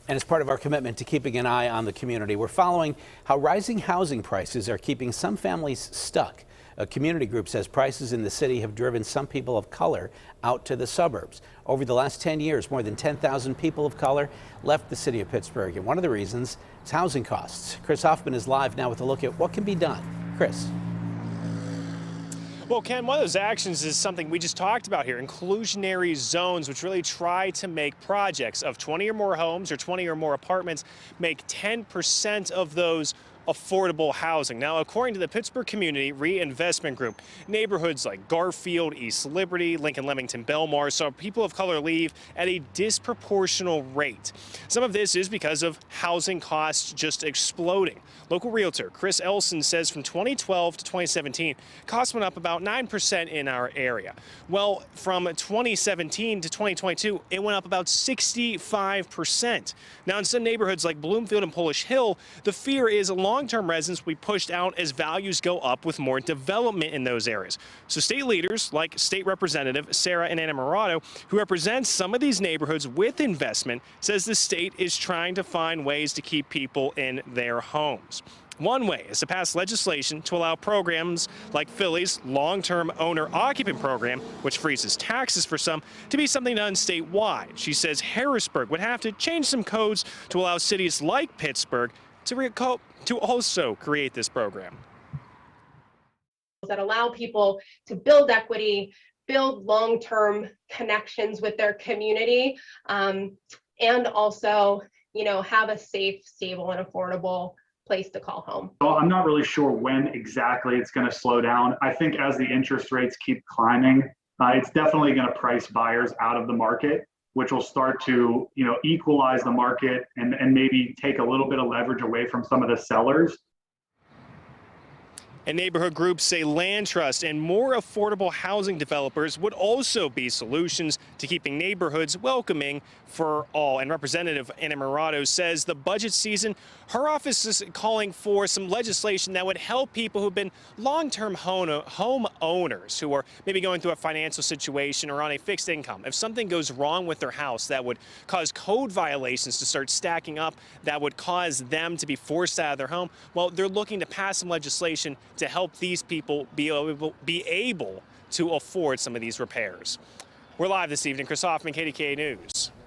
And as part of our commitment to keeping an eye on the community, we're following how rising housing prices are keeping some families stuck. A community group says prices in the city have driven some people of color out to the suburbs. Over the last 10 years, more than 10,000 people of color left the city of Pittsburgh. And one of the reasons is housing costs. Chris Hoffman is live now with a look at what can be done. Chris. Well, Ken, one of those actions is something we just talked about here, inclusionary zones, which really try to make projects of 20 or more homes or 20 or more apartments make 10% of those affordable housing. Now, according to the Pittsburgh Community Reinvestment Group, neighborhoods like Garfield, East Liberty, Lincoln, Leamington, Belmar saw people of color leave at a disproportional rate. Some of this is because of housing costs just exploding. Local realtor Chris Elson says from 2012 to 2017, costs went up about 9% in our area. Well, from 2017 to 2022, it went up about 65%. Now, in some neighborhoods like Bloomfield and Polish Hill, the fear is long-term residents will be pushed out as values go up with more development in those areas. So state leaders like State Representative Sarah Innamorato, who represents some of these neighborhoods with investment, says the state is trying to find ways to keep people in their homes. One way is to pass legislation to allow programs like Philly's long-term owner-occupant program, which freezes taxes for some, to be something done statewide. She says Harrisburg would have to change some codes to allow cities like Pittsburgh to also create this program. That allow people to build equity, build long-term connections with their community, and also, have a safe, stable, and affordable place to call home. Well, I'm not really sure when exactly it's going to slow down. I think as the interest rates keep climbing, it's definitely going to price buyers out of the market, which will start to, equalize the market and maybe take a little bit of leverage away from some of the sellers. And neighborhood groups say land trust and more affordable housing developers would also be solutions to keeping neighborhoods welcoming for all. And Representative Innamorato says the budget season, her office is calling for some legislation that would help people who've been long-term home owners who are maybe going through a financial situation or on a fixed income. If something goes wrong with their house that would cause code violations to start stacking up, that would cause them to be forced out of their home, well, they're looking to pass some legislation to help these people be able to afford some of these repairs. We're live this evening. Chris Hoffman, KDKA News.